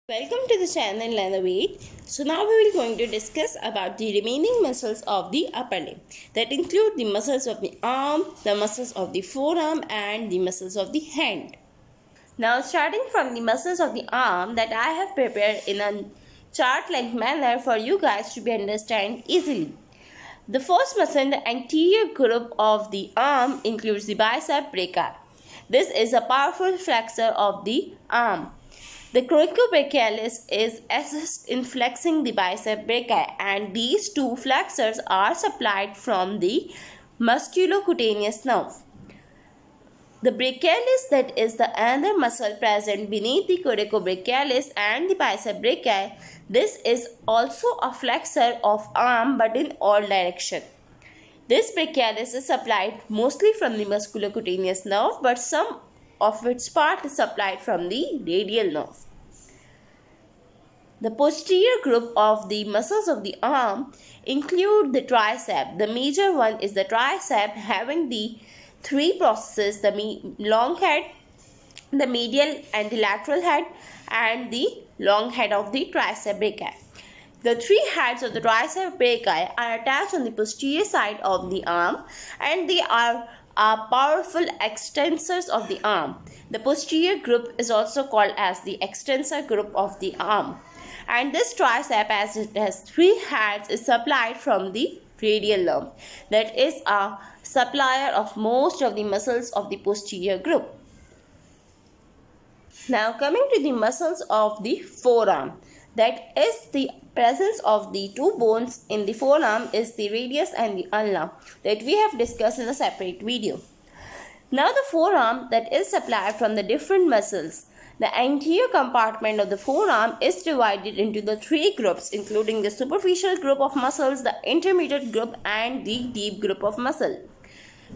Welcome to the channel Learn the Weight. So now we will going to discuss about the remaining muscles of the upper limb that include the muscles of the arm, the muscles of the forearm and the muscles of the hand. Now starting from the muscles of the arm that I have prepared in a chart-like manner for you guys to be understand easily. The first muscle in the anterior group of the arm includes the bicep brachii. This is a powerful flexor of the arm. The coracobrachialis is assist in flexing the bicep brachii, and these two flexors are supplied from the musculocutaneous nerve. The brachialis, that is the other muscle present beneath the coracobrachialis and the bicep brachii, this is also a flexor of arm but in all direction. This brachialis is supplied mostly from the musculocutaneous nerve, but some of its part is supplied from the radial nerve. The posterior group of the muscles of the arm include the tricep. The major one is the tricep, having the three processes: the long head, the medial and the lateral head, and the long head of the tricep brachii. The three heads of the tricep brachii are attached on the posterior side of the arm, and they are powerful extensors of the arm. The posterior group is also called as the extensor group of the arm. And this tricep, as it has three heads, is supplied from the radial nerve, that is a supplier of most of the muscles of the posterior group. Now coming to the muscles of the forearm, that is the presence of the two bones in the forearm is the radius and the ulna, that we have discussed in a separate video. Now the forearm that is supplied from the different muscles. The anterior compartment of the forearm is divided into the three groups, including the superficial group of muscles, the intermediate group and the deep group of muscle.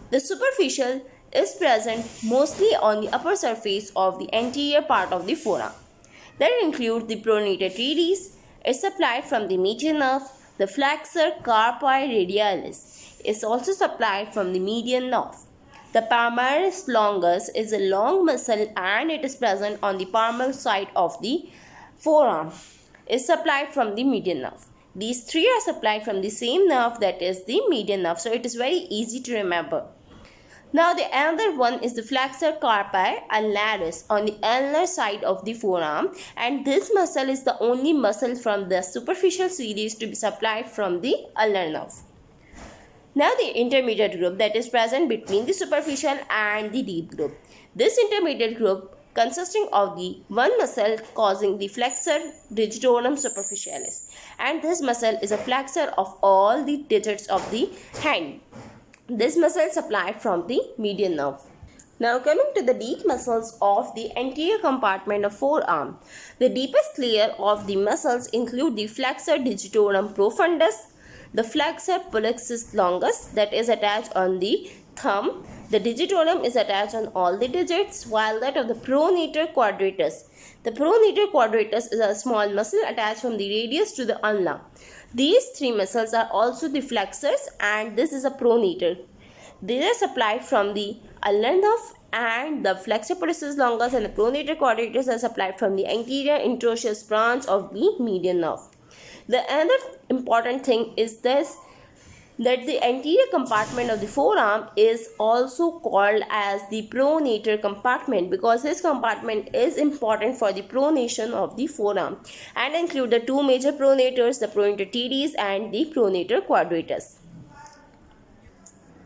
The superficial is present mostly on the upper surface of the anterior part of the forearm. That includes the pronator teres, is supplied from the median nerve. The flexor carpi radialis is also supplied from the median nerve. The palmaris longus is a long muscle and it is present on the palmar side of the forearm. It is supplied from the median nerve. These three are supplied from the same nerve, that is the median nerve. So it is very easy to remember. Now the other one is the flexor carpi ulnaris on the ulnar side of the forearm, and this muscle is the only muscle from the superficial series to be supplied from the ulnar nerve. Now the intermediate group, that is present between the superficial and the deep group. This intermediate group consisting of the one muscle causing the flexor digitorum superficialis, and this muscle is a flexor of all the digits of the hand. This muscle is supplied from the median nerve. Now coming to the deep muscles of the anterior compartment of forearm. The deepest layer of the muscles include the flexor digitorum profundus, the flexor pollicis longus that is attached on the thumb. The digitorum is attached on all the digits, while that of the pronator quadratus. The pronator quadratus is a small muscle attached from the radius to the ulna. These three muscles are also the flexors, and this is a pronator. They are supplied from the ulnar nerve, and the flexor pollicis longus and the pronator quadratus are supplied from the anterior interosseous branch of the median nerve. The other important thing is this, that the anterior compartment of the forearm is also called as the pronator compartment, because this compartment is important for the pronation of the forearm and include the two major pronators, the pronator teres and the pronator quadratus.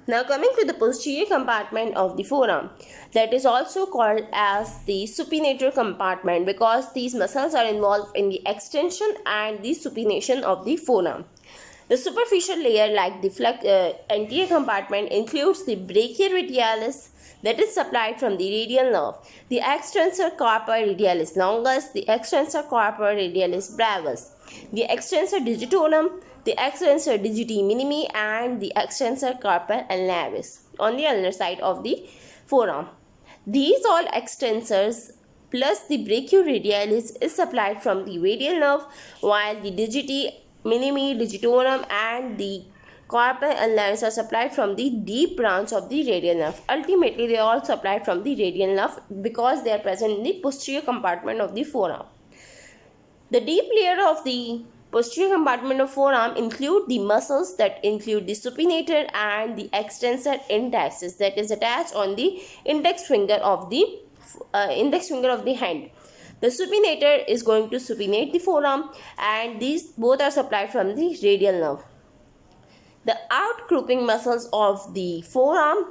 Now coming to the posterior compartment of the forearm, that is also called as the supinator compartment, because these muscles are involved in the extension and the supination of the forearm. The superficial layer, like the anterior compartment, includes the brachioradialis that is supplied from the radial nerve, the extensor carpi radialis longus, the extensor carpi radialis brevis, the extensor digitorum, the extensor digiti minimi, and the extensor carpi ulnaris on the ulnar side of the forearm. These all extensors plus the brachioradialis is supplied from the radial nerve, while the digiti minimi, digitorum and the carpi ulnaris are supplied from the deep branch of the radial nerve. Ultimately, they are all supplied from the radial nerve because they are present in the posterior compartment of the forearm. The deep layer of the posterior compartment of forearm include the muscles that include the supinator and the extensor index that is attached on the index finger of the hand. The supinator is going to supinate the forearm, and these both are supplied from the radial nerve. The outcropping muscles of the forearm,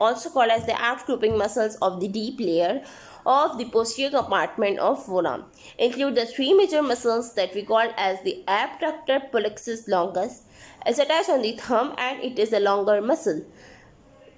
also called as the outcropping muscles of the deep layer of the posterior compartment of forearm, include the three major muscles that we call as the abductor pollicis longus. Is attached on the thumb and it is a longer muscle.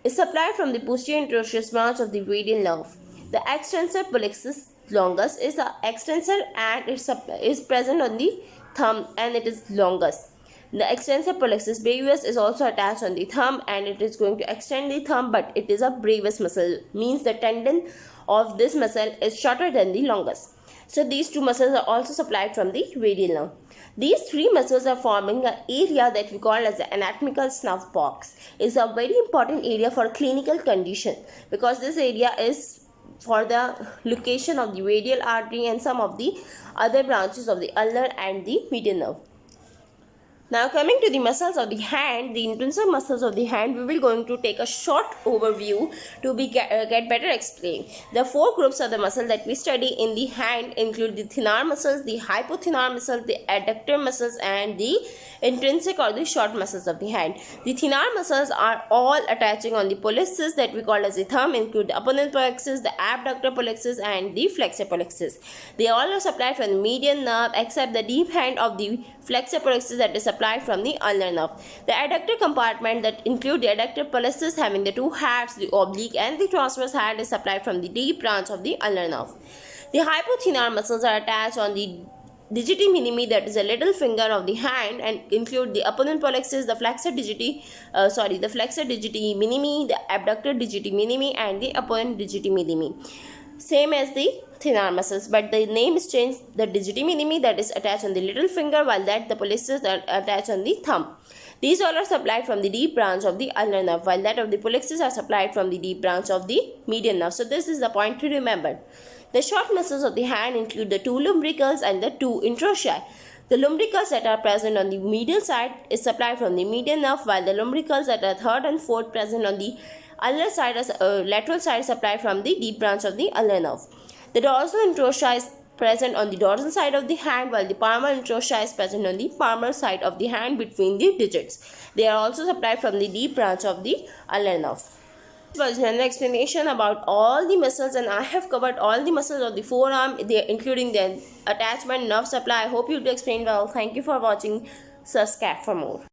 Is supplied from the posterior interosseous branch of the radial nerve. The extensor pollicis longus is the extensor and it is present on the thumb and it is longest. The extensor pollicis brevis is also attached on the thumb and it is going to extend the thumb, but it is a brevis muscle, means the tendon of this muscle is shorter than the longest. So these two muscles are also supplied from the radial nerve. These three muscles are forming an area that we call as the anatomical snuff box. It's a very important area for clinical condition because this area is for the location of the radial artery and some of the other branches of the ulnar and the median nerve. Now coming to the muscles of the hand, the intrinsic muscles of the hand, we will going to take a short overview to get better explained. The four groups of the muscle that we study in the hand include the thenar muscles, the hypothenar muscles, the adductor muscles and the intrinsic or the short muscles of the hand. The thenar muscles are all attaching on the pollicis that we call as the thumb, include the opponent pollicis, the abductor pollicis and the flexor pollicis. They all are supplied from the median nerve except the deep hand of the flexor pollicis that is supplied from the ulnar nerve. The adductor compartment that include the adductor pollicis having the two halves, the oblique and the transverse hand, is supplied from the deep branch of the ulnar nerve. The hypothenar muscles are attached on the digiti minimi, that is a little finger of the hand, and include the opponent pollicis, the flexor digiti minimi, the abductor digiti minimi and the opponent digiti minimi. Same as the thenar muscles, but the name is changed. The digiti minimi that is attached on the little finger, while that the pollicis are attached on the thumb. These all are supplied from the deep branch of the ulnar nerve, while that of the pollicis are supplied from the deep branch of the median nerve. So this is the point to remember. The short muscles of the hand include the two lumbricals and the two interossei. The lumbricals that are present on the medial side is supplied from the median nerve, while the lumbricals that are third and fourth present on the ulnar side, lateral side, supplied from the deep branch of the ulnar nerve. The dorsal interossei is present on the dorsal side of the hand, while the palmar interossei is present on the palmar side of the hand between the digits. They are also supplied from the deep branch of the ulnar nerve. This was an explanation about all the muscles, and I have covered all the muscles of the forearm, including the attachment nerve supply. I hope you explained well. Thank you for watching. Subscribe for more.